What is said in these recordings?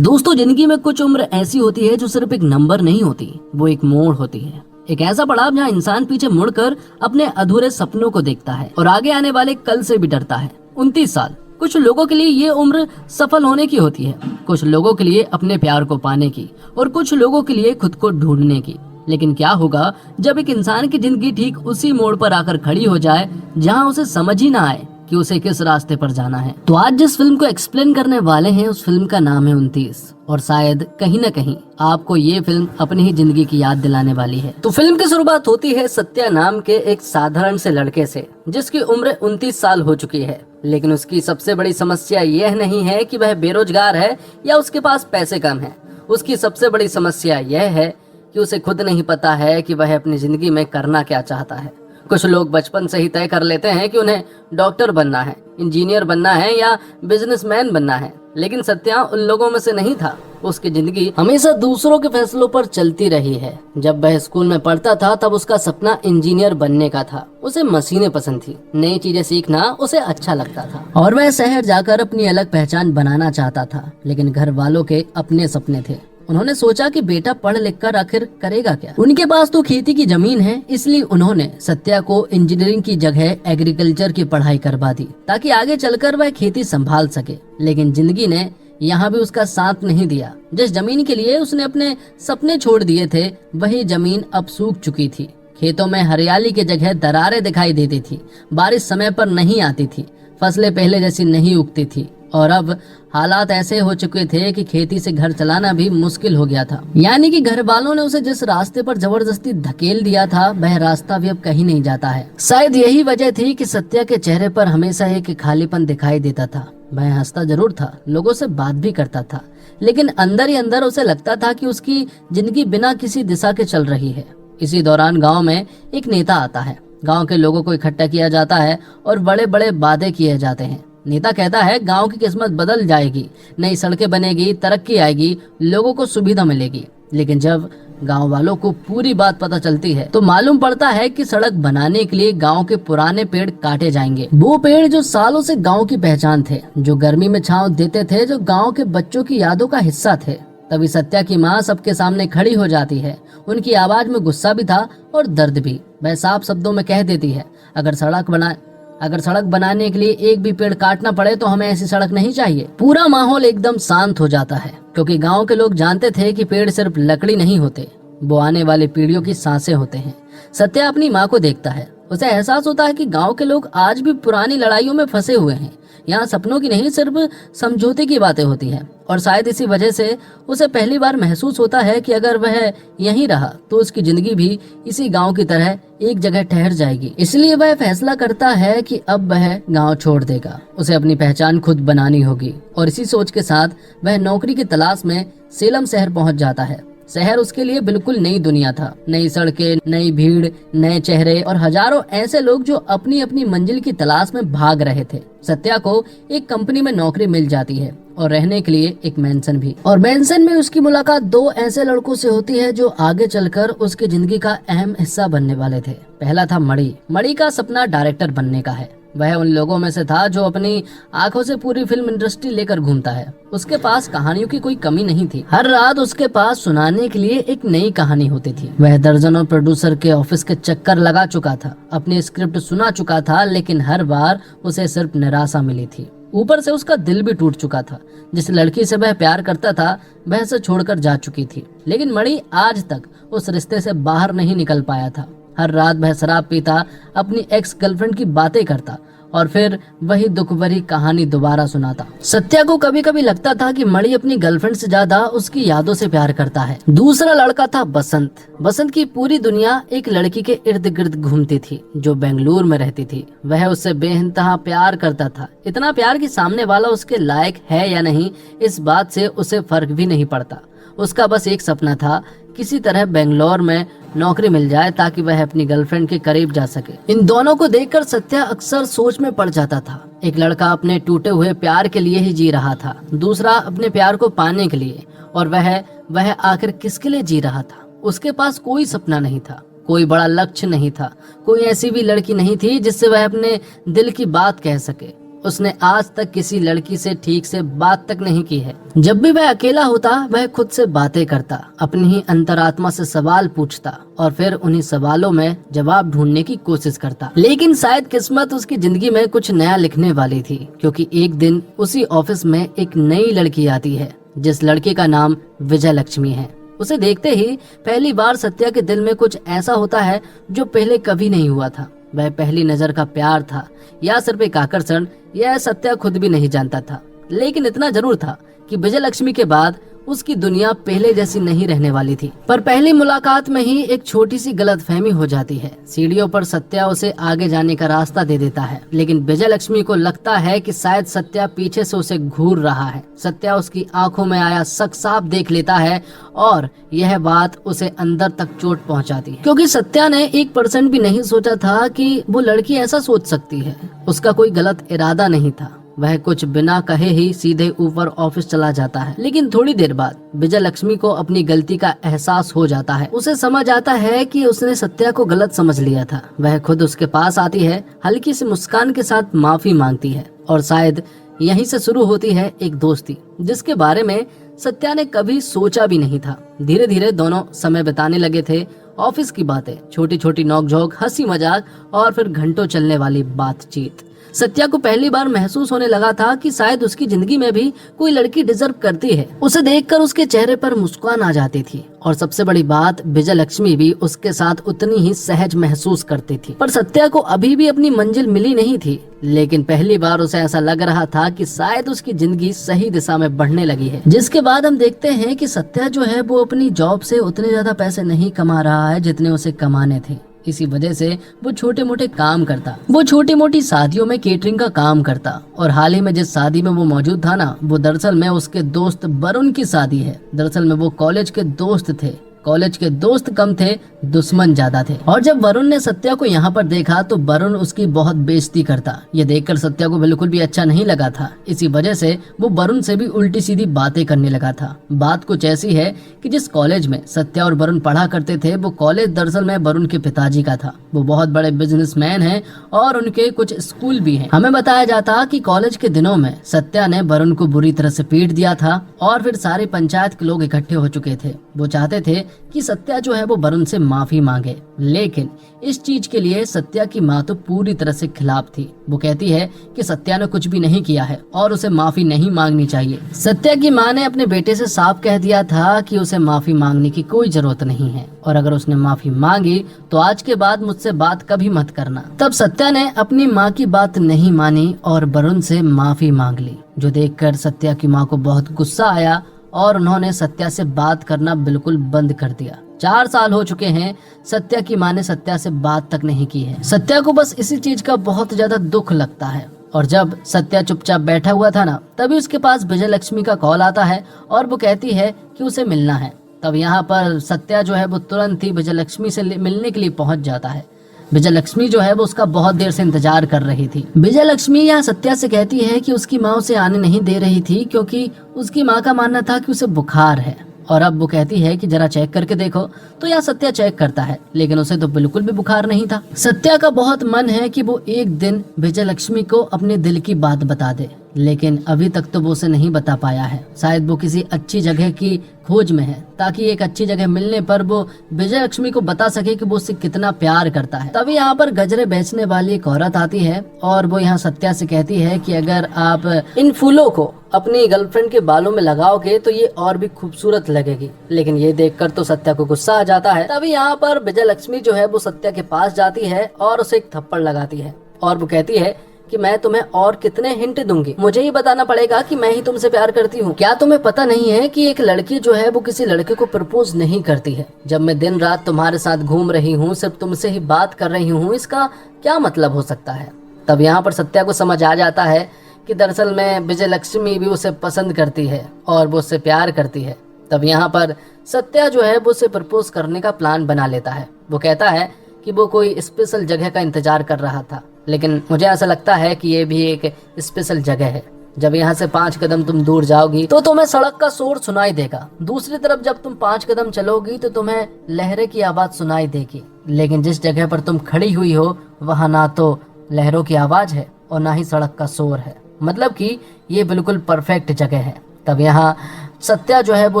दोस्तों, जिंदगी में कुछ उम्र ऐसी होती है जो सिर्फ एक नंबर नहीं होती, वो एक मोड़ होती है। एक ऐसा पड़ाव जहाँ इंसान पीछे मुड़कर अपने अधूरे सपनों को देखता है और आगे आने वाले कल से भी डरता है। 29 साल कुछ लोगों के लिए ये उम्र सफल होने की होती है, कुछ लोगों के लिए अपने प्यार को पाने की और कुछ लोगों के लिए खुद को ढूंढने की। लेकिन क्या होगा जब एक इंसान की जिंदगी ठीक उसी मोड़ पर आकर खड़ी हो जाए जहाँ उसे समझ ही ना आए कि उसे किस रास्ते पर जाना है। तो आज जिस फिल्म को एक्सप्लेन करने वाले हैं उस फिल्म का नाम है 29 और शायद कहीं न कहीं आपको ये फिल्म अपनी ही जिंदगी की याद दिलाने वाली है। तो फिल्म की शुरुआत होती है सत्या नाम के एक साधारण से लड़के से जिसकी उम्र 29 साल हो चुकी है। लेकिन उसकी सबसे बड़ी समस्या यह नहीं है कि वह बेरोजगार है या उसके पास पैसे कम है। उसकी सबसे बड़ी समस्या यह है कि उसे खुद नहीं पता है कि वह अपनी जिंदगी में करना क्या चाहता है। कुछ लोग बचपन से ही तय कर लेते हैं कि उन्हें डॉक्टर बनना है, इंजीनियर बनना है या बिजनेसमैन बनना है, लेकिन सत्या उन लोगों में से नहीं था। उसकी जिंदगी हमेशा दूसरों के फैसलों पर चलती रही है। जब वह स्कूल में पढ़ता था तब उसका सपना इंजीनियर बनने का था। उसे मशीनें पसंद थी, नई चीजें सीखना उसे अच्छा लगता था और वह शहर जाकर अपनी अलग पहचान बनाना चाहता था। लेकिन घर वालों के अपने सपने थे। उन्होंने सोचा कि बेटा पढ़ लिख कर आखिर करेगा क्या। उनके पास तो खेती की जमीन है, इसलिए उन्होंने सत्या को इंजीनियरिंग की जगह एग्रीकल्चर की पढ़ाई करवा दी ताकि आगे चलकर वह खेती संभाल सके। लेकिन जिंदगी ने यहाँ भी उसका साथ नहीं दिया। जिस जमीन के लिए उसने अपने सपने छोड़ दिए थे वही जमीन अब सूख चुकी थी। खेतों में हरियाली की जगह दरारें दिखाई देती थी, बारिश समय पर नहीं आती थी, फसलें पहले जैसी नहीं उगती थी और अब हालात ऐसे हो चुके थे कि खेती से घर चलाना भी मुश्किल हो गया था। यानी कि घर वालों ने उसे जिस रास्ते पर जबरदस्ती धकेल दिया था वह रास्ता भी अब कहीं नहीं जाता है। शायद यही वजह थी कि सत्या के चेहरे पर हमेशा एक खालीपन दिखाई देता था। वह हंसता जरूर था, लोगों से बात भी करता था, लेकिन अंदर ही अंदर उसे लगता था कि उसकी जिंदगी बिना किसी दिशा के चल रही है। इसी दौरान गाँव में एक नेता आता है। गाँव के लोगों को इकट्ठा किया जाता है और बड़े बड़े वादे किए जाते हैं। नेता कहता है गांव की किस्मत बदल जाएगी, नई सड़कें बनेगी, तरक्की आएगी, लोगों को सुविधा मिलेगी। लेकिन जब गांव वालों को पूरी बात पता चलती है तो मालूम पड़ता है कि सड़क बनाने के लिए गांव के पुराने पेड़ काटे जाएंगे। वो पेड़ जो सालों से गांव की पहचान थे, जो गर्मी में छांव देते थे, जो गांव के बच्चों की यादों का हिस्सा थे। तभी सत्या की माँ सबके सामने खड़ी हो जाती है। उनकी आवाज में गुस्सा भी था और दर्द भी। वह साफ शब्दों में कह देती है, अगर सड़क बनाने के लिए एक भी पेड़ काटना पड़े तो हमें ऐसी सड़क नहीं चाहिए। पूरा माहौल एकदम शांत हो जाता है क्योंकि गांव के लोग जानते थे कि पेड़ सिर्फ लकड़ी नहीं होते, वो आने वाली पीढ़ियों की सांसें होते हैं। सत्या अपनी माँ को देखता है। उसे एहसास होता है कि गांव के लोग आज भी पुरानी लड़ाइयों में फंसे हुए हैं। यहाँ सपनों की नहीं, सिर्फ समझौते की बातें होती हैं। और शायद इसी वजह से उसे पहली बार महसूस होता है कि अगर वह यहीं रहा तो उसकी जिंदगी भी इसी गांव की तरह एक जगह ठहर जाएगी। इसलिए वह फैसला करता है कि अब वह गांव छोड़ देगा। उसे अपनी पहचान खुद बनानी होगी और इसी सोच के साथ वह नौकरी की तलाश में सेलम शहर पहुंच जाता है। शहर उसके लिए बिल्कुल नई दुनिया था। नई सड़कें, नई भीड़, नए चेहरे और हजारों ऐसे लोग जो अपनी अपनी मंजिल की तलाश में भाग रहे थे। सत्या को एक कंपनी में नौकरी मिल जाती है और रहने के लिए एक मेंशन भी। और मेंशन में उसकी मुलाकात दो ऐसे लड़कों से होती है जो आगे चलकर उसकी जिंदगी का अहम हिस्सा बनने वाले थे। पहला था मणि। मणि का सपना डायरेक्टर बनने का है। वह उन लोगों में से था जो अपनी आंखों से पूरी फिल्म इंडस्ट्री लेकर घूमता है। उसके पास कहानियों की कोई कमी नहीं थी। हर रात उसके पास सुनाने के लिए एक नई कहानी होती थी। वह दर्जनों प्रोड्यूसर के ऑफिस के चक्कर लगा चुका था, अपनी स्क्रिप्ट सुना चुका था, लेकिन हर बार उसे सिर्फ निराशा मिली थी। ऊपर से उसका दिल भी टूट चुका था। जिस लड़की से वह प्यार करता था वह उसे छोड़कर जा चुकी थी। लेकिन मणि आज तक उस रिश्ते से बाहर नहीं निकल पाया था। हर रात वह शराब पीता, अपनी एक्स गर्लफ्रेंड की बातें करता और फिर वही दुख भरी कहानी दोबारा सुनाता। सत्या को कभी कभी लगता था कि मणि अपनी गर्लफ्रेंड से ज्यादा उसकी यादों से प्यार करता है। दूसरा लड़का था बसंत। बसंत की पूरी दुनिया एक लड़की के इर्द गिर्द घूमती थी जो बेंगलुरु में रहती थी। वह उससे बेइंतहा प्यार करता था, इतना प्यार कि सामने वाला उसके लायक है या नहीं इस बात से उसे फर्क भी नहीं पड़ता। उसका बस एक सपना था, किसी तरह बेंगलोर में नौकरी मिल जाए ताकि वह अपनी गर्लफ्रेंड के करीब जा सके। इन दोनों को देखकर सत्या अक्सर सोच में पड़ जाता था। एक लड़का अपने टूटे हुए प्यार के लिए ही जी रहा था, दूसरा अपने प्यार को पाने के लिए, और वह आखिर किसके लिए जी रहा था। उसके पास कोई सपना नहीं था, कोई बड़ा लक्ष्य नहीं था, कोई ऐसी भी लड़की नहीं थी जिससे वह अपने दिल की बात कह सके। उसने आज तक किसी लड़की से ठीक से बात तक नहीं की है। जब भी वह अकेला होता वह खुद से बातें करता, अपनी ही अंतरात्मा से सवाल पूछता और फिर उन्हीं सवालों में जवाब ढूंढने की कोशिश करता। लेकिन शायद किस्मत उसकी जिंदगी में कुछ नया लिखने वाली थी, क्योंकि एक दिन उसी ऑफिस में एक नई लड़की आती है, जिस लड़के का नाम विजय लक्ष्मी है। उसे देखते ही पहली बार सत्या के दिल में कुछ ऐसा होता है जो पहले कभी नहीं हुआ था। वह पहली नजर का प्यार था या सिर्फ एक आकर्षण, यह सत्या खुद भी नहीं जानता था। लेकिन इतना जरूर था कि विजय लक्ष्मी के बाद उसकी दुनिया पहले जैसी नहीं रहने वाली थी। पर पहली मुलाकात में ही एक छोटी सी गलतफहमी हो जाती है। सीढ़ियों पर सत्या उसे आगे जाने का रास्ता दे देता है, लेकिन विजय लक्ष्मी को लगता है कि शायद सत्या पीछे से उसे घूर रहा है। सत्या उसकी आंखों में आया शक साफ देख लेता है और यह बात उसे अंदर तक चोट पहुंचाती है, क्योंकि सत्या ने 1% भी नहीं सोचा था कि वो लड़की ऐसा सोच सकती है। उसका कोई गलत इरादा नहीं था। वह कुछ बिना कहे ही सीधे ऊपर ऑफिस चला जाता है। लेकिन थोड़ी देर बाद विजय लक्ष्मी को अपनी गलती का एहसास हो जाता है। उसे समझ आता है कि उसने सत्या को गलत समझ लिया था। वह खुद उसके पास आती है, हल्की सी मुस्कान के साथ माफी मांगती है और शायद यहीं से शुरू होती है एक दोस्ती, जिसके बारे में सत्या ने कभी सोचा भी नहीं था। धीरे धीरे दोनों समय बिताने लगे थे। ऑफिस की बातें, छोटी छोटी नोकझोंक, हंसी मजाक और फिर घंटों चलने वाली बातचीत। सत्या को पहली बार महसूस होने लगा था कि शायद उसकी जिंदगी में भी कोई लड़की डिजर्व करती है। उसे देखकर उसके चेहरे पर मुस्कान आ जाती थी और सबसे बड़ी बात, विजय लक्ष्मी भी उसके साथ उतनी ही सहज महसूस करती थी। पर सत्या को अभी भी अपनी मंजिल मिली नहीं थी, लेकिन पहली बार उसे ऐसा लग रहा था कि शायद उसकी जिंदगी सही दिशा में बढ़ने लगी है। जिसके बाद हम देखते हैं कि सत्या जो है वो अपनी जॉब से उतने ज्यादा पैसे नहीं कमा रहा है जितने उसे कमाने थे। इसी वजह से वो छोटे मोटे काम करता, वो छोटी मोटी शादियों में केटरिंग का काम करता। और हाल ही में जिस शादी में वो मौजूद था ना, वो दरअसल में उसके दोस्त वरुण की शादी है। दरअसल में वो कॉलेज के दोस्त थे। कॉलेज के दोस्त कम थे, दुश्मन ज्यादा थे। और जब वरुण ने सत्या को यहाँ पर देखा तो वरुण उसकी बहुत बेइज्जती करता। ये देखकर सत्या को बिल्कुल भी अच्छा नहीं लगा था। इसी वजह से वो वरुण से भी उल्टी सीधी बातें करने लगा था। बात कुछ ऐसी है कि जिस कॉलेज में सत्या और वरुण पढ़ा करते थे, वो कॉलेज दरअसल में वरुण के पिताजी का था। वो बहुत बड़े बिजनेसमैन हैं और उनके कुछ स्कूल भी हैं। हमें बताया जाता कि कॉलेज के दिनों में सत्या ने वरुण को बुरी तरह से पीट दिया था और फिर सारे पंचायत के लोग इकट्ठे हो चुके थे। वो चाहते थे कि सत्या जो है वो वरुण से माफी मांगे, लेकिन इस चीज के लिए सत्या की माँ तो पूरी तरह से खिलाफ थी। वो कहती है कि सत्या ने कुछ भी नहीं किया है और उसे माफी नहीं मांगनी चाहिए। सत्या की माँ ने अपने बेटे से साफ कह दिया था कि उसे माफी मांगने की कोई जरूरत नहीं है और अगर उसने माफी मांगी तो आज के बाद मुझसे बात कभी मत करना। तब सत्या ने अपनी माँ की बात नहीं मानी और वरुण से माफी मांग ली, जो देखकर सत्या की माँ को बहुत गुस्सा आया और उन्होंने सत्या से बात करना बिल्कुल बंद कर दिया। 4 साल हो चुके हैं, सत्या की माँ ने सत्या से बात तक नहीं की है। सत्या को बस इसी चीज का बहुत ज्यादा दुख लगता है। और जब सत्या चुपचाप बैठा हुआ था ना, तभी उसके पास विजय लक्ष्मी का कॉल आता है और वो कहती है कि उसे मिलना है। तब यहाँ पर सत्या जो है वो तुरंत ही विजय लक्ष्मी से मिलने के लिए पहुंच जाता है। विजय लक्ष्मी जो है वो उसका बहुत देर से इंतजार कर रही थी। विजय लक्ष्मी यहाँ सत्या से कहती है कि उसकी माँ उसे आने नहीं दे रही थी क्योंकि उसकी माँ का मानना था कि उसे बुखार है। और अब वो कहती है कि जरा चेक करके देखो, तो यहाँ सत्या चेक करता है, लेकिन उसे तो बिल्कुल भी बुखार नहीं था। सत्या का बहुत मन है कि वो एक दिन विजय लक्ष्मी को अपने दिल की बात बता दे, लेकिन अभी तक तो वो उसे नहीं बता पाया है। शायद वो किसी अच्छी जगह की खोज में है, ताकि एक अच्छी जगह मिलने पर वो विजय लक्ष्मी को बता सके कि वो उससे कितना प्यार करता है। तभी यहाँ पर गजरे बेचने वाली एक औरत आती है और वो यहाँ सत्या से कहती है कि अगर आप इन फूलों को अपनी गर्लफ्रेंड के बालों में लगाओगे तो ये और भी खूबसूरत लगेगी। लेकिन ये देखकर तो सत्या को गुस्सा आ जाता है। तभी यहाँ पर विजय लक्ष्मी जो है वो सत्या के पास जाती है और उसे एक थप्पड़ लगाती है और वो कहती है कि मैं तुम्हें और कितने हिंट दूंगी, मुझे ही बताना पड़ेगा कि मैं ही तुमसे प्यार करती हूँ। क्या तुम्हें पता नहीं है कि एक लड़की जो है वो किसी लड़के को प्रपोज नहीं करती है। जब मैं दिन रात तुम्हारे साथ घूम रही हूँ, सिर्फ तुमसे ही बात कर रही हूँ, इसका क्या मतलब हो सकता है। तब यहाँ पर सत्या को समझ आ जाता है कि दरअसल में विजय लक्ष्मी भी उसे पसंद करती है और वो उससे प्यार करती है। तब यहाँ पर सत्या जो है वो उसे प्रपोज करने का प्लान बना लेता है। वो कहता है कि वो कोई स्पेशल जगह का इंतजार कर रहा था, लेकिन मुझे ऐसा लगता है कि ये भी एक स्पेशल जगह है। जब यहाँ से 5 कदम तुम दूर जाओगी तो तुम्हें सड़क का शोर सुनाई देगा। दूसरी तरफ जब तुम 5 कदम चलोगी तो तुम्हें लहरें की आवाज सुनाई देगी। लेकिन जिस जगह पर तुम खड़ी हुई हो वहाँ ना तो लहरों की आवाज है और ना ही सड़क का शोर है, मतलब कि ये बिल्कुल परफेक्ट जगह है। तब यहाँ सत्या जो है वो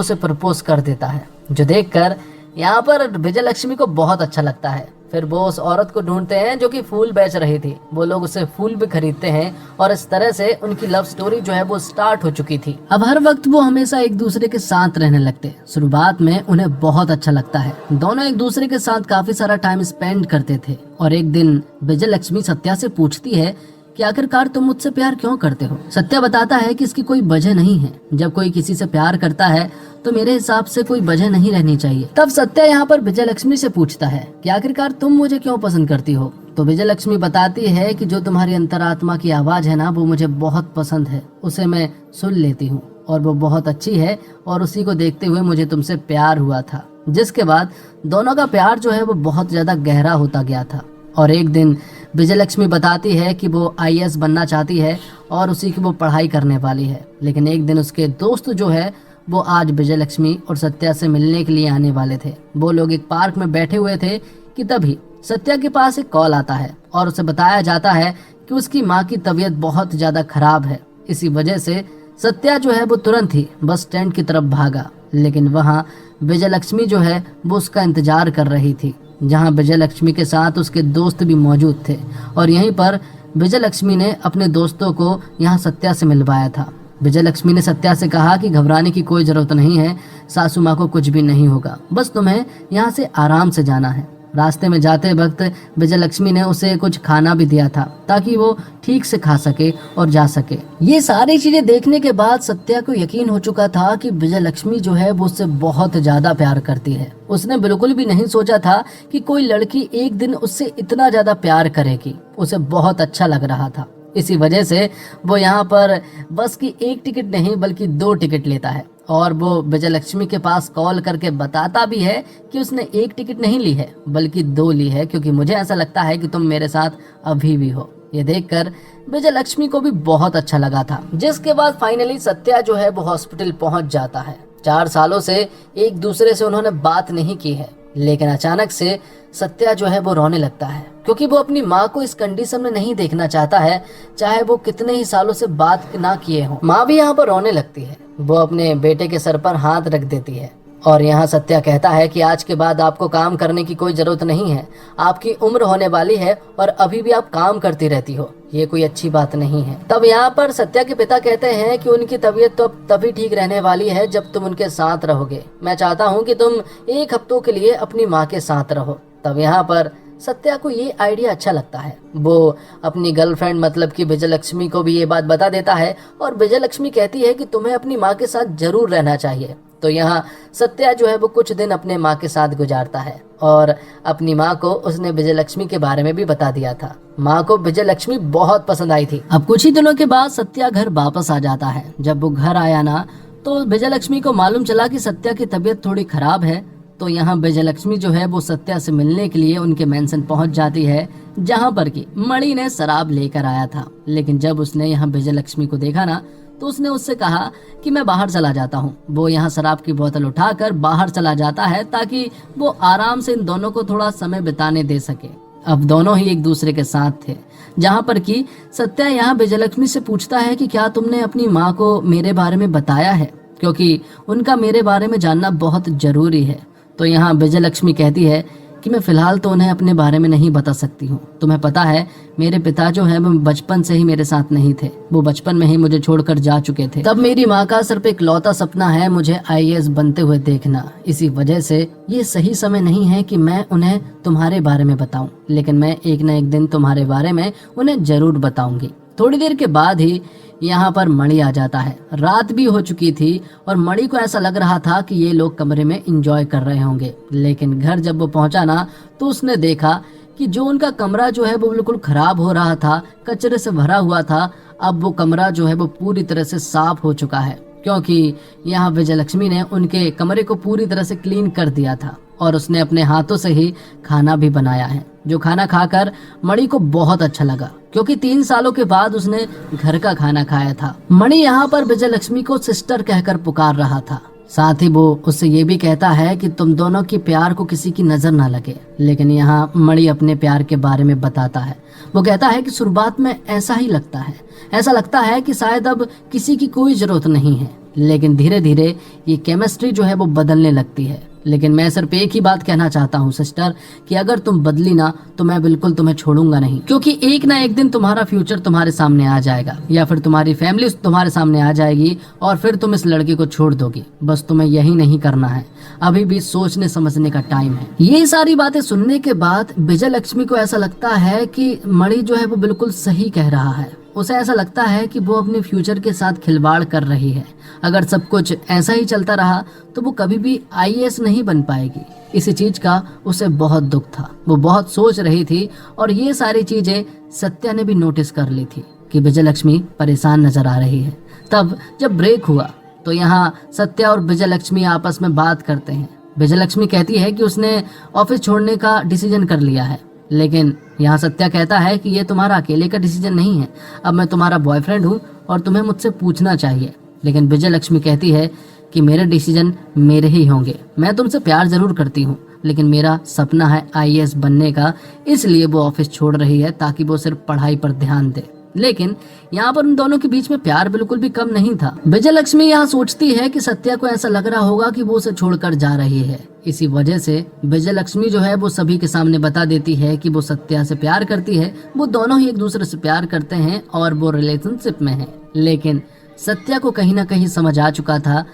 उसे प्रपोज कर देता है, जो देखकर यहाँ पर विजय लक्ष्मी को बहुत अच्छा लगता है। फिर वो उस औरत को ढूंढते हैं जो कि फूल बेच रही थी। वो लोग उसे फूल भी खरीदते हैं और इस तरह से उनकी लव स्टोरी जो है वो स्टार्ट हो चुकी थी। अब हर वक्त वो हमेशा एक दूसरे के साथ रहने लगते। शुरुआत में उन्हें बहुत अच्छा लगता है, दोनों एक दूसरे के साथ काफी सारा टाइम स्पेंड करते थे। और एक दिन विजय लक्ष्मी सत्या से पूछती है कि आखिरकार तुम मुझसे प्यार क्यों करते हो। सत्या बताता है कि इसकी कोई वजह नहीं है, जब कोई किसी से प्यार करता है तो मेरे हिसाब से कोई वजह नहीं रहनी चाहिए। तब सत्या यहाँ पर विजय लक्ष्मी से पूछता है कि आखिरकार तुम मुझे क्यों पसंद करती हो। तो विजय लक्ष्मी बताती है कि जो तुम्हारी अंतरात्मा की आवाज है ना, वो मुझे बहुत पसंद है, उसे मैं सुन लेती हूँ और वो बहुत अच्छी है और उसी को देखते हुए मुझे तुमसे प्यार हुआ था। जिसके बाद दोनों का प्यार जो है वो बहुत ज्यादा गहरा होता गया था। और एक दिन विजय लक्ष्मी बताती है कि वो IAS बनना चाहती है और उसी की वो पढ़ाई करने वाली है। लेकिन एक दिन उसके दोस्त जो है वो आज विजय लक्ष्मी और सत्या से मिलने के लिए आने वाले थे। वो लोग एक पार्क में बैठे हुए थे कि तभी सत्या के पास एक कॉल आता है और उसे बताया जाता है कि उसकी माँ की तबीयत बहुत ज्यादा खराब है। इसी वजह से सत्या जो है वो तुरंत ही बस स्टैंड की तरफ भागा। लेकिन वहाँ विजय लक्ष्मी जो है वो उसका इंतजार कर रही थी, जहाँ विजय लक्ष्मी के साथ उसके दोस्त भी मौजूद थे। और यहीं पर विजय लक्ष्मी ने अपने दोस्तों को यहाँ सत्या से मिलवाया था। विजय लक्ष्मी ने सत्या से कहा कि घबराने की कोई जरूरत नहीं है, सासू माँ को कुछ भी नहीं होगा, बस तुम्हें यहाँ से आराम से जाना है। रास्ते में जाते वक्त विजय लक्ष्मी ने उसे कुछ खाना भी दिया था ताकि वो ठीक से खा सके और जा सके। ये सारी चीजें देखने के बाद सत्या को यकीन हो चुका था कि विजय लक्ष्मी जो है वो उससे बहुत ज्यादा प्यार करती है। उसने बिल्कुल भी नहीं सोचा था कि कोई लड़की एक दिन उससे इतना ज्यादा प्यार करेगी। उसे बहुत अच्छा लग रहा था। इसी वजह से वो यहाँ पर बस की एक टिकट नहीं बल्कि 2 टिकट लेता है और वो विजय लक्ष्मी के पास कॉल करके बताता भी है कि उसने 1 टिकट नहीं ली है बल्कि 2 ली है, क्योंकि मुझे ऐसा लगता है कि तुम मेरे साथ अभी भी हो। ये देखकर विजय लक्ष्मी को भी बहुत अच्छा लगा था। जिसके बाद फाइनली सत्या जो है वो हॉस्पिटल पहुंच जाता है। 4 सालों से एक दूसरे से उन्होंने बात नहीं की है, लेकिन अचानक से सत्या जो है वो रोने लगता है, क्योंकि वो अपनी माँ को इस कंडीशन में नहीं देखना चाहता है, चाहे वो कितने ही सालों से बात ना किए हों। माँ भी यहाँ पर रोने लगती है। वो अपने बेटे के सर पर हाथ रख देती है और यहाँ सत्या कहता है कि आज के बाद आपको काम करने की कोई जरूरत नहीं है, आपकी उम्र होने वाली है और अभी भी आप काम करती रहती हो, ये कोई अच्छी बात नहीं है। तब यहाँ पर सत्या के पिता कहते हैं कि उनकी तबीयत तो अब तभी ठीक रहने वाली है जब तुम उनके साथ रहोगे। मैं चाहता हूँ कि तुम 1 हफ्तों के लिए अपनी माँ के साथ रहो। तब यहाँ पर सत्या को ये आइडिया अच्छा लगता है। वो अपनी गर्लफ्रेंड मतलब कि विजय लक्ष्मी को भी ये बात बता देता है और विजय लक्ष्मी कहती है कि तुम्हें अपनी माँ के साथ जरूर रहना चाहिए। तो यहाँ सत्या जो है वो कुछ दिन अपने माँ के साथ गुजारता है और अपनी माँ को उसने विजय लक्ष्मी के बारे में भी बता दिया था। माँ को विजय लक्ष्मी बहुत पसंद आई थी। अब कुछ ही दिनों के बाद सत्या घर वापस आ जाता है। जब वो घर आया ना तो विजय लक्ष्मी को मालूम चला कि सत्या की तबीयत थोड़ी खराब है। तो यहाँ विजय लक्ष्मी जो है वो सत्या से मिलने के लिए उनके मेंशन पहुंच जाती है, जहाँ पर कि मणि ने शराब लेकर आया था। लेकिन जब उसने यहाँ विजय लक्ष्मी को देखा ना तो उसने उससे कहा कि मैं बाहर चला जाता हूँ। वो यहाँ शराब की बोतल उठाकर बाहर चला जाता है ताकि वो आराम से इन दोनों को थोड़ा समय बिताने दे सके। अब दोनों ही एक दूसरे के साथ थे, जहाँ पर कि सत्या यहाँ विजय लक्ष्मी से पूछता है कि क्या तुमने अपनी माँ को मेरे बारे में बताया है, क्योंकि उनका मेरे बारे में जानना बहुत जरूरी है। तो यहाँ विजय लक्ष्मी कहती है कि मैं फिलहाल तो उन्हें अपने बारे में नहीं बता सकती हूँ। तुम्हें पता है मेरे पिता जो है वो बचपन से ही मेरे साथ नहीं थे, वो बचपन में ही मुझे छोड़कर जा चुके थे। तब मेरी माँ का सिर्फ इकलौता सपना है मुझे IAS बनते हुए देखना। इसी वजह से ये सही समय नहीं है कि मैं उन्हें तुम्हारे बारे में बताऊं, लेकिन मैं एक न एक दिन तुम्हारे बारे में उन्हें जरूर बताऊंगी। थोड़ी देर के बाद ही यहाँ पर मणि आ जाता है। रात भी हो चुकी थी और मणि को ऐसा लग रहा था कि ये लोग कमरे में एंजॉय कर रहे होंगे। लेकिन घर जब वो पहुंचा ना तो उसने देखा कि जो उनका कमरा जो है वो बिल्कुल खराब हो रहा था, कचरे से भरा हुआ था। अब वो कमरा जो है वो पूरी तरह से साफ हो चुका है, क्योंकि यहाँ विजय लक्ष्मी ने उनके कमरे को पूरी तरह से क्लीन कर दिया था और उसने अपने हाथों से ही खाना भी बनाया है, जो खाना खाकर मणि को बहुत अच्छा लगा, क्योंकि 3 सालों के बाद उसने घर का खाना खाया था। मणि यहाँ पर विजय लक्ष्मी को सिस्टर कहकर पुकार रहा था। साथ ही वो उससे ये भी कहता है कि तुम दोनों की प्यार को किसी की नजर ना लगे। लेकिन यहाँ मणि अपने प्यार के बारे में बताता है। वो कहता है कि शुरुआत में ऐसा ही लगता है, ऐसा लगता है कि शायद अब किसी की कोई जरूरत नहीं है, लेकिन धीरे धीरे ये केमिस्ट्री जो है वो बदलने लगती है। लेकिन मैं सिर्फ एक ही बात कहना चाहता हूँ सिस्टर, कि अगर तुम बदली ना तो मैं बिल्कुल तुम्हें छोड़ूंगा नहीं, क्योंकि एक ना एक दिन तुम्हारा फ्यूचर तुम्हारे सामने आ जाएगा, या फिर तुम्हारी फैमिली तुम्हारे सामने आ जाएगी और फिर तुम इस लड़की को छोड़ दोगी। बस तुम्हें यही नहीं करना है, अभी भी सोचने समझने का टाइम है। ये सारी बातें सुनने के बाद विजय लक्ष्मी को ऐसा लगता है कि मणि जो है वो बिल्कुल सही कह रहा है। उसे ऐसा लगता है कि वो अपने फ्यूचर के साथ खिलवाड़ कर रही है। अगर सब कुछ ऐसा ही चलता रहा तो वो कभी भी आईएएस नहीं बन पाएगी। इसी चीज का उसे बहुत दुख था। वो बहुत सोच रही थी और ये सारी चीजें सत्या ने भी नोटिस कर ली थी कि विजय लक्ष्मी परेशान नजर आ रही है। तब जब ब्रेक हुआ तो यहाँ सत्या और विजय लक्ष्मी आपस में बात करते हैं। विजय लक्ष्मी कहती है कि उसने ऑफिस छोड़ने का डिसीजन कर लिया है, लेकिन यहाँ सत्या कहता है कि ये तुम्हारा अकेले का डिसीजन नहीं है, अब मैं तुम्हारा बॉयफ्रेंड हूँ और तुम्हें मुझसे पूछना चाहिए। लेकिन विजय लक्ष्मी कहती है कि मेरे डिसीजन मेरे ही होंगे, मैं तुमसे प्यार जरूर करती हूँ, लेकिन मेरा सपना है आईएएस बनने का, इसलिए वो ऑफिस छोड़ रही है ताकि वो सिर्फ पढ़ाई पर ध्यान दे। लेकिन यहाँ पर उन दोनों के बीच में प्यार बिल्कुल भी कम नहीं था। विजय लक्ष्मी यहाँ सोचती है कि सत्या को ऐसा लग रहा होगा कि वो उसे छोड़कर जा रही है। इसी वजह से विजय लक्ष्मी जो है वो सभी के सामने बता देती है कि वो सत्या से प्यार करती है। वो दोनों ही एक दूसरे से प्यार करते हैं और वो रिलेशनशिप में हैं। लेकिन सत्या को कहीं ना कहीं समझ आ चुका था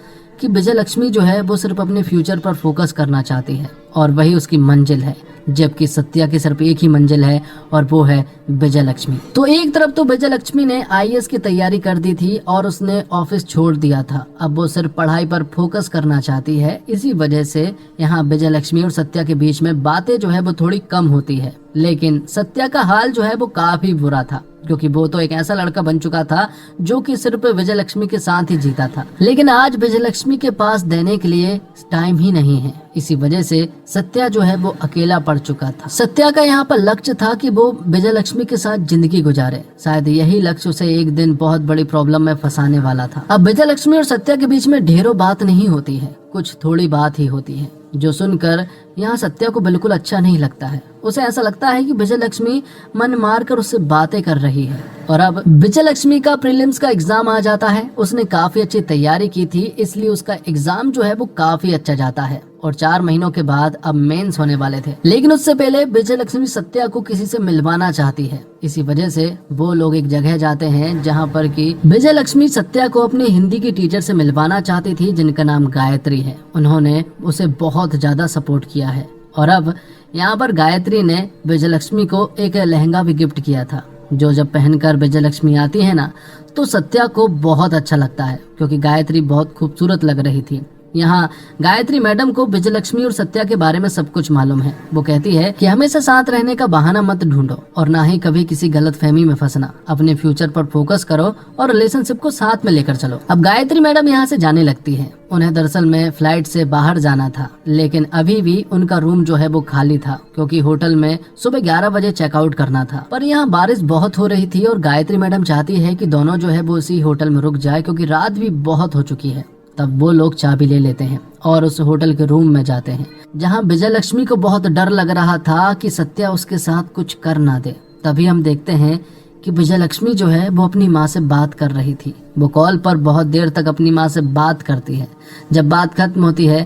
कि विजय लक्ष्मी जो है वो सिर्फ अपने फ्यूचर पर फोकस करना चाहती है और वही उसकी मंजिल है, जबकि सत्या की सिर्फ एक ही मंजिल है और वो है विजय लक्ष्मी। तो एक तरफ तो विजय लक्ष्मी ने आईएएस की तैयारी कर दी थी और उसने ऑफिस छोड़ दिया था, अब वो सिर्फ पढ़ाई पर फोकस करना चाहती है। इसी वजह से यहाँ विजय लक्ष्मी और सत्या के बीच में बातें जो है वो थोड़ी कम होती है। लेकिन सत्या का हाल जो है वो काफी बुरा था, क्योंकि वो तो एक ऐसा लड़का बन चुका था जो कि सिर्फ विजय लक्ष्मी के साथ ही जीता था। लेकिन आज विजय लक्ष्मी के पास देने के लिए टाइम ही नहीं है। इसी वजह से सत्या जो है वो अकेला पड़ चुका था। सत्या का यहाँ पर लक्ष्य था कि वो विजय लक्ष्मी के साथ जिंदगी गुजारे। शायद यही लक्ष्य उसे एक दिन बहुत बड़ी प्रॉब्लम में फंसाने वाला था। अब विजय लक्ष्मी और सत्या के बीच में ढेरों बात नहीं होती है, कुछ थोड़ी बात ही होती है, जो सुनकर यहाँ सत्या को बिल्कुल अच्छा नहीं लगता है। उसे ऐसा लगता है कि विजय लक्ष्मी मन मार कर उससे बातें कर रही है। और अब विजय लक्ष्मी का प्रीलिम्स का एग्जाम आ जाता है। उसने काफी अच्छी तैयारी की थी, इसलिए उसका एग्जाम जो है वो काफी अच्छा जाता है और 4 महीनों के बाद अब मेंस होने वाले थे। लेकिन उससे पहले विजय लक्ष्मी सत्या को किसी से मिलवाना चाहती है। इसी वजह से वो लोग एक जगह जाते हैं जहाँ पर कि विजय लक्ष्मी सत्या को अपने हिंदी की टीचर से मिलवाना चाहती थी, जिनका नाम गायत्री है। उन्होंने उसे बहुत ज्यादा सपोर्ट किया है और अब यहाँ पर गायत्री ने विजय लक्ष्मी को एक लहंगा भी गिफ्ट किया था, जो जब पहनकर विजय लक्ष्मी आती है ना तो सत्या को बहुत अच्छा लगता है, क्योंकि गायत्री बहुत खूबसूरत लग रही थी। यहाँ गायत्री मैडम को विजय लक्ष्मी और सत्या के बारे में सब कुछ मालूम है। वो कहती है कि हमेशा साथ रहने का बहाना मत ढूंढो और ना ही कभी किसी गलतफहमी में फंसना। अपने फ्यूचर पर फोकस करो और रिलेशनशिप को साथ में लेकर चलो। अब गायत्री मैडम यहाँ से जाने लगती है। उन्हें दरअसल में फ्लाइट से बाहर जाना था, लेकिन अभी भी उनका रूम जो है वो खाली था, क्योंकि होटल में सुबह 11 बजे चेकआउट करना था। पर यहाँ बारिश बहुत हो रही थी और गायत्री मैडम चाहती है कि दोनों जो है वो उसी होटल में रुक जाए, क्योंकि रात भी बहुत हो चुकी है। तब वो लोग चाबी ले लेते हैं और उस होटल के रूम में जाते हैं, जहाँ विजय लक्ष्मी को बहुत डर लग रहा था कि सत्या उसके साथ कुछ कर ना दे। तभी हम देखते हैं कि विजय लक्ष्मी जो है वो अपनी माँ से बात कर रही थी। वो कॉल पर बहुत देर तक अपनी माँ से बात करती है। जब बात खत्म होती है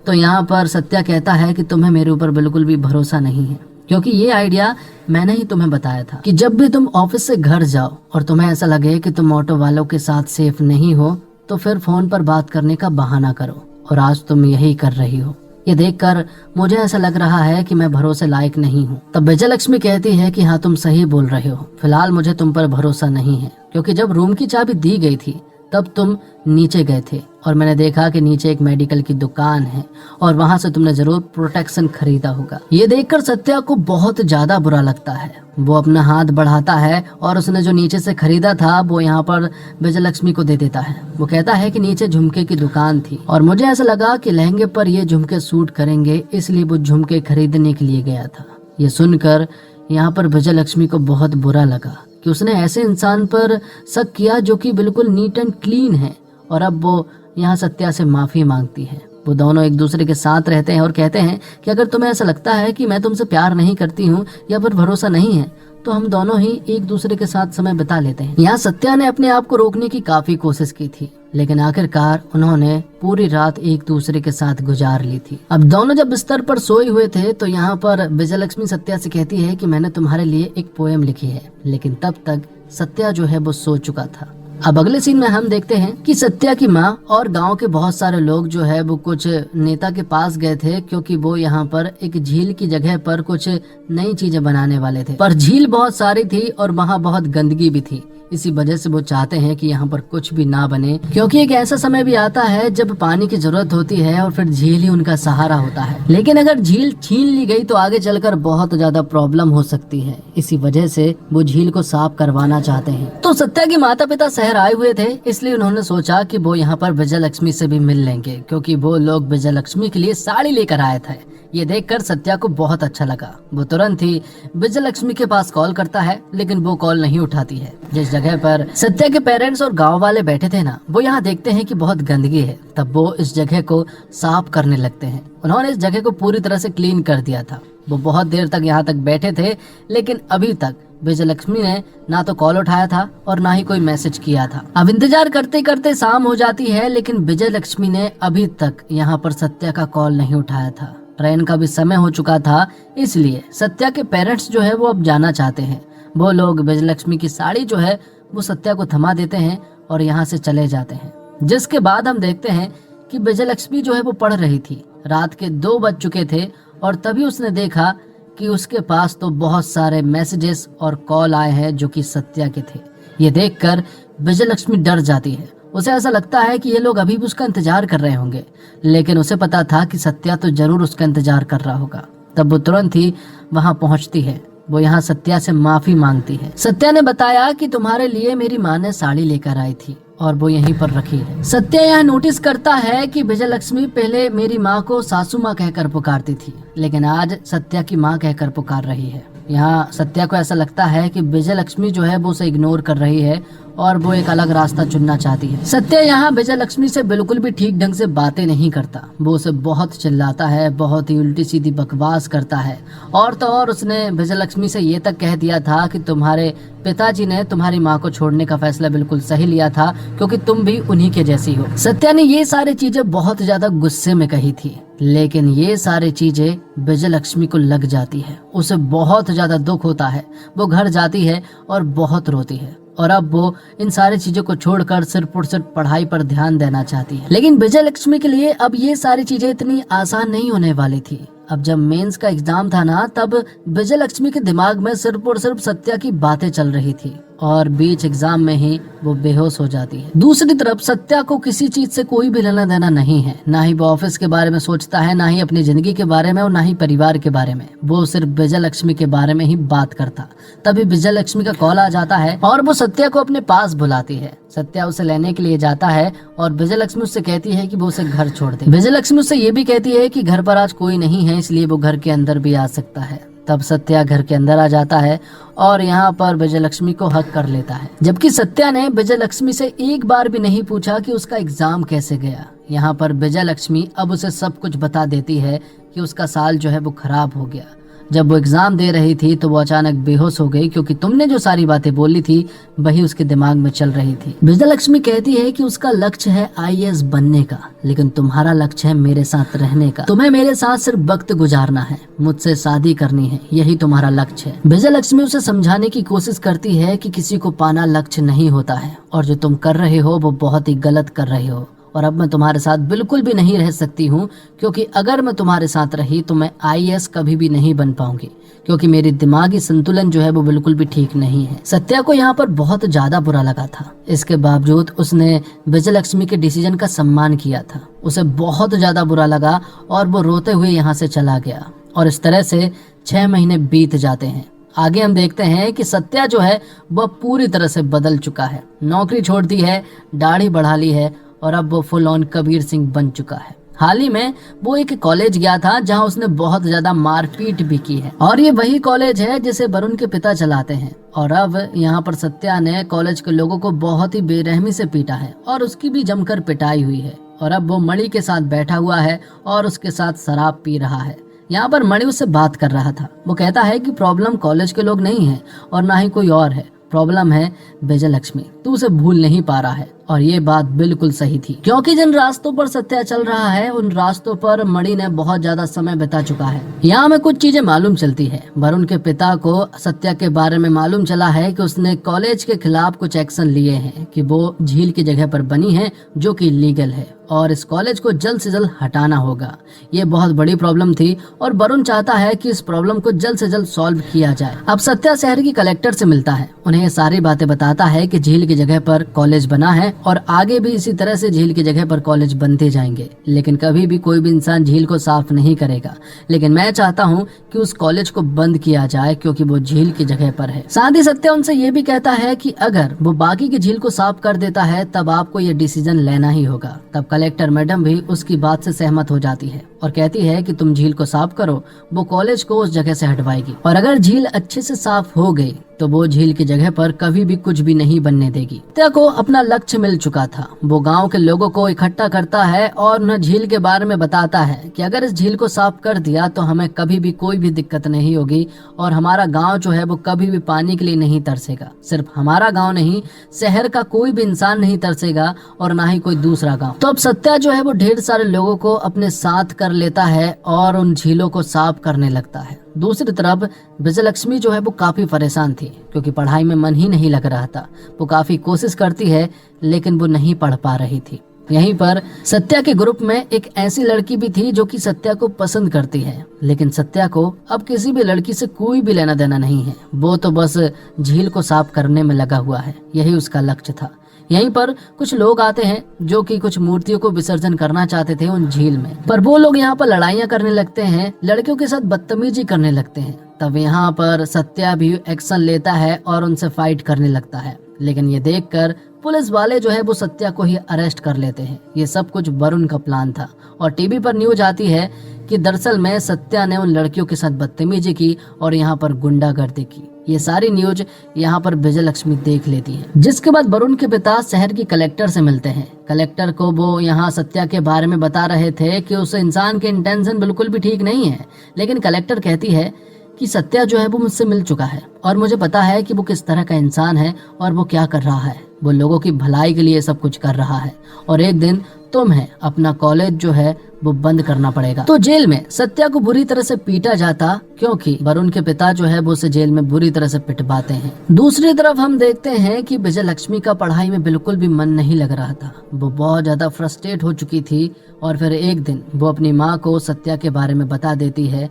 तो यहाँ पर सत्या कहता है कि तुम्हें मेरे ऊपर बिल्कुल भी भरोसा नहीं है, क्योंकि ये आइडिया मैंने ही तुम्हें बताया था कि जब भी तुम ऑफिस से घर जाओ और तुम्हें ऐसा लगे कि तुम ऑटो वालों के साथ सेफ नहीं हो तो फिर फोन पर बात करने का बहाना करो, और आज तुम यही कर रही हो। ये देखकर मुझे ऐसा लग रहा है कि मैं भरोसे लायक नहीं हूँ। तब विजय लक्ष्मी कहती है कि हाँ तुम सही बोल रहे हो, फिलहाल मुझे तुम पर भरोसा नहीं है, क्योंकि जब रूम की चाबी दी गई थी तब तुम नीचे गए थे और मैंने देखा कि नीचे एक मेडिकल की दुकान है और वहां से तुमने जरूर प्रोटेक्शन खरीदा होगा। ये देखकर सत्या को बहुत ज्यादा बुरा लगता है। वो अपना हाथ बढ़ाता है और उसने जो नीचे से खरीदा था वो यहाँ पर विजय लक्ष्मी को दे देता है। वो कहता है कि नीचे झुमके की दुकान थी और मुझे ऐसा लगा कि लहंगे पर ये झुमके सूट करेंगे, इसलिए वो झुमके खरीदने के लिए गया था। ये सुनकर यहाँ पर विजय लक्ष्मी को बहुत बुरा लगा कि उसने ऐसे इंसान पर शक किया जो कि बिल्कुल नीट एंड क्लीन है, और अब वो यहाँ सत्या से माफी मांगती है। वो दोनों एक दूसरे के साथ रहते हैं और कहते हैं कि अगर तुम्हें ऐसा लगता है कि मैं तुमसे प्यार नहीं करती हूँ या फिर भरोसा नहीं है तो हम दोनों ही एक दूसरे के साथ समय बिता लेते हैं। यहाँ सत्या ने अपने आप को रोकने की काफी कोशिश की थी, लेकिन आखिरकार उन्होंने पूरी रात एक दूसरे के साथ गुजार ली थी। अब दोनों जब बिस्तर पर सोए हुए थे तो यहाँ पर विजयलक्ष्मी सत्या से कहती है कि मैंने तुम्हारे लिए एक पोएम लिखी है, लेकिन तब तक सत्या जो है वो सो चुका था। अब अगले सीन में हम देखते हैं कि सत्या की माँ और गांव के बहुत सारे लोग जो है वो कुछ नेता के पास गए थे, क्योंकि वो यहाँ पर एक झील की जगह पर कुछ नई चीजें बनाने वाले थे। पर झील बहुत सारी थी और वहाँ बहुत गंदगी भी थी, इसी वजह से वो चाहते हैं कि यहाँ पर कुछ भी ना बने, क्योंकि एक ऐसा समय भी आता है जब पानी की जरूरत होती है और फिर झील ही उनका सहारा होता है। लेकिन अगर झील छीन ली गई तो आगे चलकर बहुत ज्यादा प्रॉब्लम हो सकती है, इसी वजह से वो झील को साफ करवाना चाहते हैं। तो सत्या के माता पिता शहर आए हुए थे, इसलिए उन्होंने सोचा कि वो यहाँ पर विजयलक्ष्मी से भी मिल लेंगे, क्योंकि वो लोग विजयलक्ष्मी के लिए साड़ी लेकर आए थे। ये देखकर सत्या को बहुत अच्छा लगा। वो तुरंत ही विजयलक्ष्मी के पास कॉल करता है, लेकिन वो कॉल नहीं उठाती है। जिस जगह पर सत्या के पेरेंट्स और गांव वाले बैठे थे ना, वो यहाँ देखते हैं कि बहुत गंदगी है, तब वो इस जगह को साफ करने लगते हैं। उन्होंने इस जगह को पूरी तरह से क्लीन कर दिया था। वो बहुत देर तक यहाँ तक बैठे थे, लेकिन अभी तक विजयलक्ष्मी ने ना तो कॉल उठाया था और ना ही कोई मैसेज किया था। अब इंतजार करते करते शाम हो जाती है, लेकिन विजयलक्ष्मी ने अभी तक यहाँ पर सत्या का कॉल नहीं उठाया था। ट्रेन का भी समय हो चुका था, इसलिए सत्या के पेरेंट्स जो है वो अब जाना चाहते हैं। वो लोग विजयलक्ष्मी की साड़ी जो है वो सत्या को थमा देते हैं और यहाँ से चले जाते हैं। जिसके बाद हम देखते हैं कि विजयलक्ष्मी जो है वो पढ़ रही थी। रात के 2 बज चुके थे और तभी उसने देखा कि उसके पास तो बहुत सारे मैसेजेस और कॉल आए हैं जो कि सत्या के थे। ये देखकर विजयलक्ष्मी डर जाती है। उसे ऐसा लगता है कि ये लोग अभी भी उसका इंतजार कर रहे होंगे, लेकिन उसे पता था कि सत्या तो जरूर उसका इंतजार कर रहा होगा। तब वो तुरंत ही वहाँ पहुँचती है। वो यहाँ सत्या से माफी मांगती है। सत्या ने बताया कि तुम्हारे लिए मेरी माँ ने साड़ी लेकर आई थी और वो यहीं पर रखी है। सत्या यह नोटिस करता है कि विजयलक्ष्मी पहले मेरी माँ को सासू माँ कहकर पुकारती थी, लेकिन आज सत्या की माँ कहकर पुकार रही है। यहाँ सत्या को ऐसा लगता है कि विजयलक्ष्मी जो है वो उसे इग्नोर कर रही है और वो एक अलग रास्ता चुनना चाहती है। सत्या यहाँ विजयलक्ष्मी से बिल्कुल भी ठीक ढंग से बातें नहीं करता। वो उसे बहुत चिल्लाता है, बहुत ही उल्टी सीधी बकवास करता है। और तो और उसने विजयलक्ष्मी से ये तक कह दिया था कि तुम्हारे पिताजी ने तुम्हारी माँ को छोड़ने का फैसला बिल्कुल सही लिया था, क्योंकि तुम भी उन्हीं के जैसी हो। सत्या ने ये सारी चीजें बहुत ज्यादा गुस्से में कही थी, लेकिन ये सारी चीजें विजयलक्ष्मी को लग जाती है। उसे बहुत ज्यादा दुख होता है। वो घर जाती है और बहुत रोती है और अब वो इन सारी चीजों को छोड़कर सिर्फ और सिर्फ पढ़ाई पर ध्यान देना चाहती है। लेकिन विजयलक्ष्मी के लिए अब ये सारी चीजें इतनी आसान नहीं होने वाली थी। अब जब मेंस का एग्जाम था ना, तब विजयलक्ष्मी के दिमाग में सिर्फ और सिर्फ सत्या की बातें चल रही थी और बीच एग्जाम में ही वो बेहोश हो जाती है। दूसरी तरफ सत्या को किसी चीज से कोई भी लेना देना नहीं है। ना ही वो ऑफिस के बारे में सोचता है, ना ही अपनी जिंदगी के बारे में और ना ही परिवार के बारे में। वो सिर्फ विजयलक्ष्मी के बारे में ही बात करता। तभी विजयलक्ष्मी का कॉल आ जाता है और वो सत्या को अपने पास बुलाती है। सत्या उसे लेने के लिए जाता है और विजयलक्ष्मी उससे कहती है कि वो उसे घर छोड़ दे। विजयलक्ष्मी उससे ये भी कहती है कि घर पर आज कोई नहीं है, इसलिए वो घर के अंदर भी आ सकता है। तब सत्या घर के अंदर आ जाता है और यहाँ पर विजयलक्ष्मी को हक कर लेता है, जबकि सत्या ने विजयलक्ष्मी से एक बार भी नहीं पूछा कि उसका एग्जाम कैसे गया। यहाँ पर विजयलक्ष्मी अब उसे सब कुछ बता देती है कि उसका साल जो है वो खराब हो गया। जब वो एग्जाम दे रही थी तो वो अचानक बेहोश हो गई, क्योंकि तुमने जो सारी बातें बोली थी वही उसके दिमाग में चल रही थी। विजयलक्ष्मी कहती है कि उसका लक्ष्य है IAS बनने का, लेकिन तुम्हारा लक्ष्य है मेरे साथ रहने का। तुम्हें मेरे साथ सिर्फ वक्त गुजारना है, मुझसे शादी करनी है, यही तुम्हारा लक्ष्य है। विजयलक्ष्मी उसे समझाने की कोशिश करती है कि किसी को पाना लक्ष्य नहीं होता है और जो तुम कर रहे हो वो बहुत ही गलत कर रहे हो और अब मैं तुम्हारे साथ बिल्कुल भी नहीं रह सकती हूँ, क्योंकि अगर मैं तुम्हारे साथ रही तो मैं IAS कभी भी नहीं बन पाऊंगी, क्योंकि मेरी दिमागी संतुलन जो है वो बिल्कुल भी ठीक नहीं है। सत्या को यहाँ पर बहुत ज्यादा बुरा लगा था। इसके बावजूद उसने विजयलक्ष्मी के डिसीजन का सम्मान किया था। उसे बहुत ज्यादा बुरा लगा और वो रोते हुए यहाँ से चला गया और इस तरह से 6 महीने बीत जाते हैं। आगे हम देखते हैं कि सत्या जो है वह पूरी तरह से बदल चुका है। नौकरी छोड़ दी है, दाढ़ी बढ़ा ली है और अब वो फुल ऑन कबीर सिंह बन चुका है। हाल ही में वो एक कॉलेज गया था जहां उसने बहुत ज्यादा मारपीट भी की है, और ये वही कॉलेज है जिसे वरुण के पिता चलाते हैं। और अब यहाँ पर सत्या ने कॉलेज के लोगों को बहुत ही बेरहमी से पीटा है और उसकी भी जमकर पिटाई हुई है। और अब वो मणि के साथ बैठा हुआ है और उसके साथ शराब पी रहा है। यहाँ पर मणि उससे बात कर रहा था। वो कहता है कि प्रॉब्लम कॉलेज के लोग नहीं है और ना ही कोई और है, प्रॉब्लम है विजयलक्ष्मी, तू उसे भूल नहीं पा रहा है। और ये बात बिल्कुल सही थी, क्योंकि जिन रास्तों पर सत्या चल रहा है उन रास्तों पर मणि ने बहुत ज्यादा समय बिता चुका है। यहाँ हमें कुछ चीजें मालूम चलती है। वरुण के पिता को सत्या के बारे में मालूम चला है कि उसने कॉलेज के खिलाफ कुछ एक्शन लिए हैं कि वो झील की जगह पर बनी है जो कि इलीगल है, और इस कॉलेज को जल्द से जल्द हटाना होगा। ये बहुत बड़ी प्रॉब्लम थी और वरुण चाहता है कि इस प्रॉब्लम को जल्द से जल्द सॉल्व किया जाए। अब सत्या शहर की कलेक्टर से मिलता है, उन्हें ये सारी बातें बताता है कि झील की जगह पर कॉलेज बना है और आगे भी इसी तरह से झील की जगह पर कॉलेज बनते जाएंगे, लेकिन कभी भी कोई भी इंसान झील को साफ नहीं करेगा। लेकिन मैं चाहता हूँ कि उस कॉलेज को बंद किया जाए क्योंकि वो झील की जगह पर है। साथ ही सत्या उनसे ये भी कहता है कि अगर वो बाकी की झील को साफ कर देता है तब आपको ये डिसीजन लेना ही होगा। तब कलेक्टर मैडम भी उसकी बात से सहमत हो जाती है और कहती है कि तुम झील को साफ करो, वो कॉलेज को उस जगह से हटवाएगी, और अगर झील अच्छे से साफ हो गई तो वो झील की जगह पर कभी भी कुछ भी नहीं बनने देगी। सत्या को अपना लक्ष्य मिल चुका था। वो गांव के लोगों को इकट्ठा करता है और उन्हें झील के बारे में बताता है कि अगर इस झील को साफ कर दिया तो हमें कभी भी कोई भी दिक्कत नहीं होगी और हमारा गांव जो है वो कभी भी पानी के लिए नहीं तरसेगा। सिर्फ हमारा गांव नहीं, शहर का कोई भी इंसान नहीं तरसेगा और ना ही कोई दूसरा गांव। तो अब सत्या जो है वो ढेर सारे लोगों को अपने साथ कर लेता है और उन झीलों को साफ करने लगता है। दूसरी तरफ विजयलक्ष्मी जो है वो काफी परेशान थी क्योंकि पढ़ाई में मन ही नहीं लग रहा था। वो काफी कोशिश करती है लेकिन वो नहीं पढ़ पा रही थी। यहीं पर सत्या के ग्रुप में एक ऐसी लड़की भी थी जो कि सत्या को पसंद करती है, लेकिन सत्या को अब किसी भी लड़की से कोई भी लेना देना नहीं है। वो तो बस झील को साफ करने में लगा हुआ है, यही उसका लक्ष्य था। यहीं पर कुछ लोग आते हैं जो कि कुछ मूर्तियों को विसर्जन करना चाहते थे उन झील में, पर वो लोग यहाँ पर लड़ाइयाँ करने लगते हैं, लड़कियों के साथ बदतमीजी करने लगते हैं। तब यहाँ पर सत्या भी एक्शन लेता है और उनसे फाइट करने लगता है, लेकिन ये देखकर पुलिस वाले जो है वो सत्या को ही अरेस्ट कर लेते हैं। ये सब कुछ वरुण का प्लान था और टीवी पर न्यूज आती है कि दरअसल में सत्या ने उन लड़कियों के साथ बदतमीजी की और यहाँ पर गुंडागर्दी की। ये सारी न्यूज यहाँ पर विजयलक्ष्मी देख लेती है, जिसके बाद वरुण के पिता शहर की कलेक्टर से मिलते हैं। कलेक्टर को वो यहाँ सत्या के बारे में बता रहे थे कि उस इंसान के इंटेंशन बिल्कुल भी ठीक नहीं है, लेकिन कलेक्टर कहती है कि सत्या जो है वो मुझसे मिल चुका है और मुझे पता है कि वो किस तरह का इंसान है और वो क्या कर रहा है। वो लोगों की भलाई के लिए सब कुछ कर रहा है और एक दिन तुम्हें अपना कॉलेज जो है वो बंद करना पड़ेगा। तो जेल में सत्या को बुरी तरह से पीटा जाता क्योंकि वरुण के पिता जो है वो उसे जेल में बुरी तरह से पिटवाते हैं। दूसरी तरफ हम देखते हैं कि विजयलक्ष्मी का पढ़ाई में बिल्कुल भी मन नहीं लग रहा था। वो बहुत ज्यादा फ्रस्ट्रेट हो चुकी थी और फिर एक दिन वो अपनी माँ को सत्या के बारे में बता देती है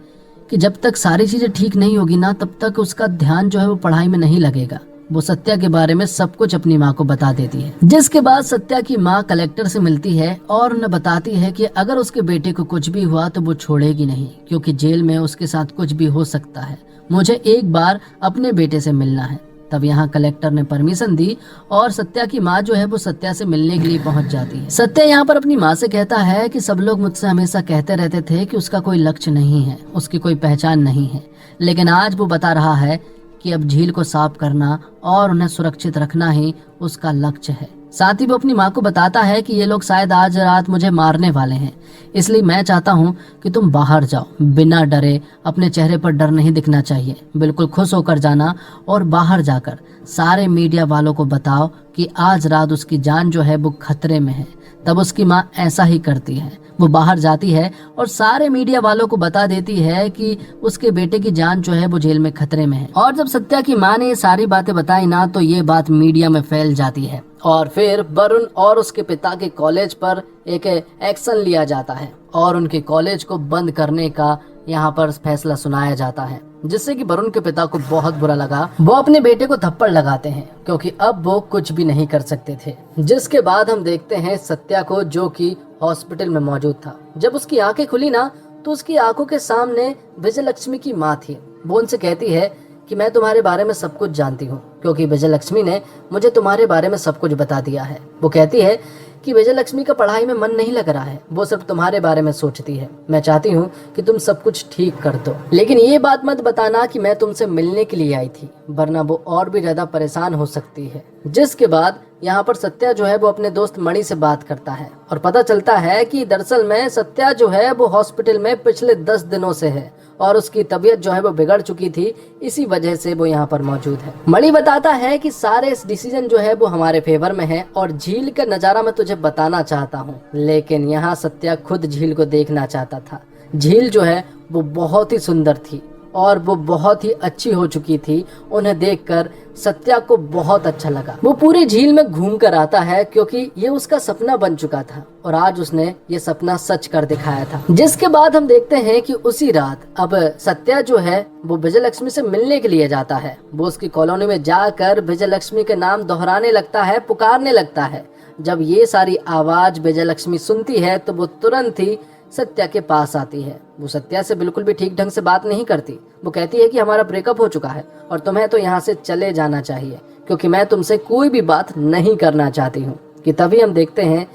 कि जब तक सारी चीजें ठीक नहीं होगी ना तब तक उसका ध्यान जो है वो पढ़ाई में नहीं लगेगा। वो सत्या के बारे में सब कुछ अपनी माँ को बता देती है, जिसके बाद सत्या की माँ कलेक्टर से मिलती है और उन्हें बताती है कि अगर उसके बेटे को कुछ भी हुआ तो वो छोड़ेगी नहीं, क्योंकि जेल में उसके साथ कुछ भी हो सकता है। मुझे एक बार अपने बेटे से मिलना है। तब यहाँ कलेक्टर ने परमिशन दी और सत्या की माँ जो है वो सत्या से मिलने के लिए पहुँच जाती है। सत्या यहाँ पर अपनी माँ से कहता है कि सब लोग मुझसे हमेशा कहते रहते थे कि उसका कोई लक्ष्य नहीं है, उसकी कोई पहचान नहीं है, लेकिन आज वो बता रहा है कि अब झील को साफ करना और उन्हें सुरक्षित रखना ही उसका लक्ष्य है। साथ ही वो अपनी माँ को बताता है कि ये लोग शायद आज रात मुझे मारने वाले हैं, इसलिए मैं चाहता हूँ कि तुम बाहर जाओ बिना डरे। अपने चेहरे पर डर नहीं दिखना चाहिए, बिल्कुल खुश होकर जाना और बाहर जाकर सारे मीडिया वालों को बताओ कि आज रात उसकी जान जो है वो खतरे में है। तब उसकी माँ ऐसा ही करती है, वो बाहर जाती है और सारे मीडिया वालों को बता देती है कि उसके बेटे की जान जो है वो जेल में खतरे में है। और जब सत्या की माँ ने ये सारी बातें बताई ना तो ये बात मीडिया में फैल जाती है और फिर वरुण और उसके पिता के कॉलेज पर एक एक्शन लिया जाता है और उनके कॉलेज को बंद करने का यहाँ पर फैसला सुनाया जाता है, जिससे कि वरुण के पिता को बहुत बुरा लगा। वो अपने बेटे को थप्पड़ लगाते हैं क्योंकि अब वो कुछ भी नहीं कर सकते थे। जिसके बाद हम देखते हैं सत्या को, जो कि हॉस्पिटल में मौजूद था। जब उसकी आंखें खुली ना तो उसकी आंखों के सामने विजयलक्ष्मी की माँ थी। वो उनसे कहती है कि मैं तुम्हारे बारे में सब कुछ जानती हूँ क्योंकि विजयलक्ष्मी ने मुझे तुम्हारे बारे में सब कुछ बता दिया है। वो कहती है कि विजयलक्ष्मी का पढ़ाई में मन नहीं लग रहा है, वो सिर्फ तुम्हारे बारे में सोचती है। मैं चाहती हूँ कि तुम सब कुछ ठीक कर दो, लेकिन ये बात मत बताना कि मैं तुमसे मिलने के लिए आई थी, वरना वो और भी ज्यादा परेशान हो सकती है। जिसके बाद यहाँ पर सत्या जो है वो अपने दोस्त मणि से बात करता है और पता चलता है कि दरअसल में सत्या जो है वो हॉस्पिटल में पिछले 10 दिनों से है और उसकी तबीयत जो है वो बिगड़ चुकी थी, इसी वजह से वो यहाँ पर मौजूद है। मणि बताता है कि सारे इस डिसीजन जो है वो हमारे फेवर में है और झील का नजारा मैं तुझे बताना चाहता हूँ, लेकिन यहाँ सत्या खुद झील को देखना चाहता था। झील जो है वो बहुत ही सुंदर थी और वो बहुत ही अच्छी हो चुकी थी। उन्हें देखकर सत्या को बहुत अच्छा लगा। वो पूरी झील में घूम कर आता है क्योंकि ये उसका सपना बन चुका था और आज उसने ये सपना सच कर दिखाया था। जिसके बाद हम देखते हैं कि उसी रात अब सत्या जो है वो विजयलक्ष्मी से मिलने के लिए जाता है। वो उसकी कॉलोनी में जाकर विजयलक्ष्मी के नाम दोहराने लगता है, पुकारने लगता है। जब ये सारी आवाज विजयलक्ष्मी सुनती है तो वो तुरंत ही सत्या के पास आती है। वो सत्या से बिल्कुल भी ठीक ढंग से बात नहीं करती। वो कहती है कि हमारा ब्रेकअप हो चुका है और तुम्हें तो यहाँ से चले जाना चाहिए क्योंकि मैं तुमसे कोई भी बात नहीं करना चाहती हूँ। कि तभी हम देखते हैं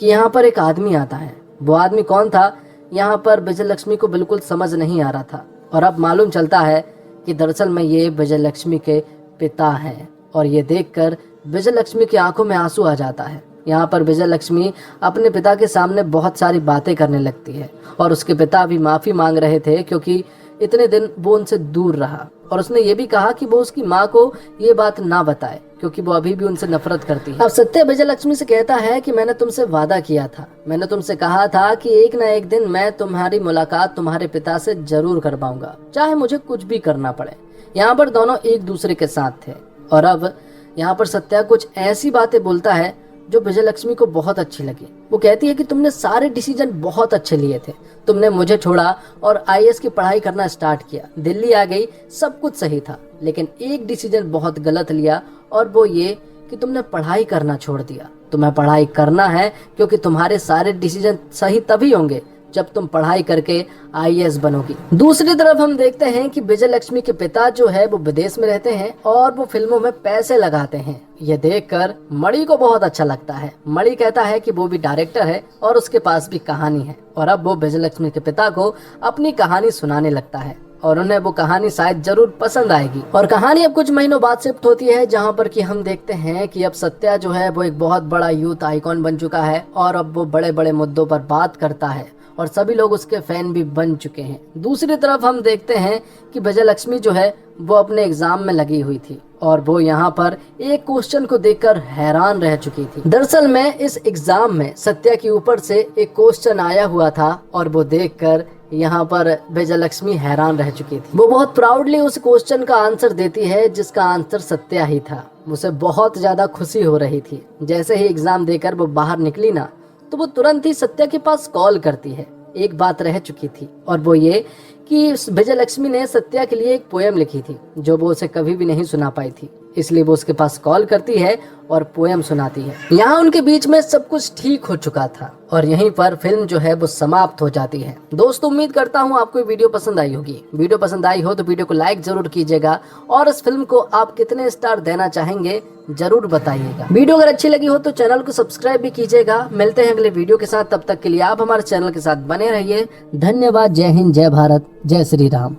कि यहाँ पर एक आदमी आता है। वो आदमी कौन था, यहाँ पर विजयलक्ष्मी को बिल्कुल समझ नहीं आ रहा था और अब मालूम चलता है कि दरअसल में ये विजयलक्ष्मी के पिता हैं और ये देखकर विजयलक्ष्मी की आंखों में आंसू आ जाता है। यहाँ पर विजयलक्ष्मी अपने पिता के सामने बहुत सारी बातें करने लगती है और उसके पिता भी माफी मांग रहे थे क्योंकि इतने दिन वो उनसे दूर रहा और उसने ये भी कहा कि वो उसकी माँ को ये बात ना बताए क्योंकि वो अभी भी उनसे नफरत करती है। अब सत्या विजयलक्ष्मी से कहता है कि मैंने तुमसे वादा किया था, मैंने तुमसे कहा था कि एक ना एक दिन मैं तुम्हारी मुलाकात तुम्हारे पिता से जरूर करवाऊंगा, चाहे मुझे कुछ भी करना पड़े। यहाँ पर दोनों एक दूसरे के साथ थे और अब यहाँ पर सत्या कुछ ऐसी बातें बोलता है जो विजयलक्ष्मी को बहुत अच्छी लगी। वो कहती है कि तुमने सारे डिसीजन बहुत अच्छे लिए थे, तुमने मुझे छोड़ा और आईएएस की पढ़ाई करना स्टार्ट किया, दिल्ली आ गई, सब कुछ सही था, लेकिन एक डिसीजन बहुत गलत लिया और वो ये कि तुमने पढ़ाई करना छोड़ दिया। तुम्हें पढ़ाई करना है क्योंकि तुम्हारे सारे डिसीजन सही तभी होंगे जब तुम पढ़ाई करके आईएएस बनोगी। दूसरी तरफ हम देखते हैं कि विजयलक्ष्मी के पिता जो है वो विदेश में रहते हैं और वो फिल्मों में पैसे लगाते हैं। ये देखकर मणि को बहुत अच्छा लगता है। मणि कहता है कि वो भी डायरेक्टर है और उसके पास भी कहानी है और अब वो विजयलक्ष्मी के पिता को अपनी कहानी सुनाने लगता है और उन्हें वो कहानी शायद जरूर पसंद आएगी। और कहानी अब कुछ महीनों बाद शिफ्ट होती है जहाँ पर कि हम देखते हैं कि अब सत्या जो है वो एक बहुत बड़ा यूथ आइकॉन बन चुका है और अब वो बड़े बड़े मुद्दों पर बात करता है और सभी लोग उसके फैन भी बन चुके हैं। दूसरी तरफ हम देखते हैं कि विजयलक्ष्मी जो है वो अपने एग्जाम में लगी हुई थी और वो यहाँ पर एक क्वेश्चन को देखकर हैरान रह चुकी थी। दरअसल में इस एग्जाम में सत्या के ऊपर से एक क्वेश्चन आया हुआ था और वो देखकर यहाँ पर विजयलक्ष्मी हैरान रह चुकी थी। वो बहुत प्राउडली उस क्वेश्चन का आंसर देती है जिसका आंसर सत्या ही था। उसे बहुत ज्यादा खुशी हो रही थी। जैसे ही एग्जाम देकर वो बाहर निकली ना तो वो तुरंत ही सत्या के पास कॉल करती है। एक बात रह चुकी थी और वो ये कि विजयलक्ष्मी ने सत्या के लिए एक पोयम लिखी थी जो वो उसे कभी भी नहीं सुना पाई थी, इसलिए वो उसके पास कॉल करती है और पोयम सुनाती है। यहाँ उनके बीच में सब कुछ ठीक हो चुका था और यहीं पर फिल्म जो है वो समाप्त हो जाती है। दोस्तों उम्मीद करता हूँ आपको ये वीडियो पसंद आई होगी। वीडियो पसंद आई हो तो वीडियो को लाइक जरूर कीजिएगा और इस फिल्म को आप कितने स्टार देना चाहेंगे जरूर बताइएगा। वीडियो अगर अच्छी लगी हो तो चैनल को सब्सक्राइब भी कीजिएगा। मिलते हैं अगले वीडियो के साथ, तब तक के लिए आप हमारे चैनल के साथ बने रहिए। धन्यवाद। जय हिंद, जय भारत, जय श्री राम।